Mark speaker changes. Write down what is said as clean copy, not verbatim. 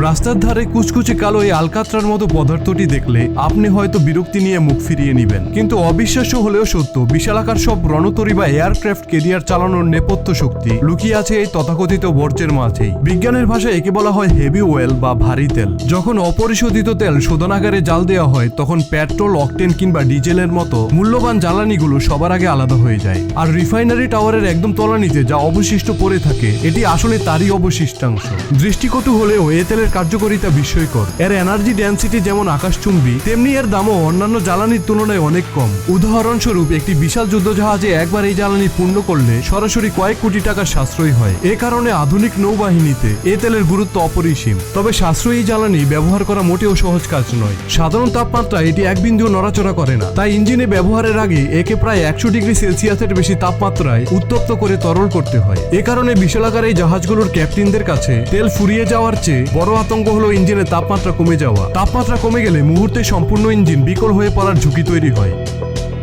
Speaker 1: রাস্তার ধারে কুচকুচে কালো এই আলকাতরার মতো পদার্থটি দেখলে আপনি হয়তো বিরক্তি নিয়ে মুখ ফিরিয়ে নেবেন, কিন্তু অবিশ্বাস্য হলেও সত্য, বিশালাকার সব রণতরী বা এয়ারক্রাফট ক্যারিয়ার চালানোর নেপথ্য শক্তি লুকিয়ে আছে এই তথাকথিত বর্জ্যের মাঝেই। বিজ্ঞানের ভাষায় একে বলা হয় হেভি ওয়েল বা ভারী তেল। যখন অপরিশোধিত তেল শোধনাগারে জাল দেওয়া হয়, তখন পেট্রোল, অকটেন কিংবা ডিজেলের মতো মূল্যবান জ্বালানিগুলো সবার আগে আলাদা হয়ে যায়। আর রিফাইনারি টাওয়ারের একদম তলানিতে যা অবশিষ্ট পড়ে থাকে, এটি আসলে তারই অবশিষ্টাংশ। দৃষ্টিকটু হলেও এ তেলের কার্যকারিতা বিস্ময়কর। এর এনার্জি ডেন্সিটি যেমন আকাশচুম্বী, তেমনি এর দামও অন্যান্য জ্বালানির তুলনায় অনেক কম। উদাহরণস্বরূপ, একটি বিশাল যুদ্ধজাহাজে একবার এই জ্বালানি পূর্ণ করলে সরাসরি কয়েক কোটি টাকার সাশ্রয় হয়। এ কারণে আধুনিক নৌবাহিনীতে এ তেলের গুরুত্ব অপরিসীম। তবে সাশ্রয়ী জ্বালানি ব্যবহার করা মোটেও সহজ কাজ নয়। সাধারণ তাপমাত্রায় এটি এক বিন্দু নড়াচড়া করে না, তাই ইঞ্জিনে ব্যবহারের আগে একে প্রায় 100 ডিগ্রি সেলসিয়াসের বেশি তাপমাত্রায় উত্তপ্ত করে তরল করতে হয়। এ কারণে বিশালাকার এই জাহাজগুলোর ক্যাপ্টেনদের কাছে তেল ফুরিয়ে যাওয়ার চেয়ে বড় আতঙ্ক হলো ইঞ্জিনের তাপমাত্রা কমে যাওয়া। তাপমাত্রা কমে গেলে মুহূর্তে সম্পূর্ণ ইঞ্জিন বিকল হয়ে পড়ার ঝুঁকি তৈরি হয়।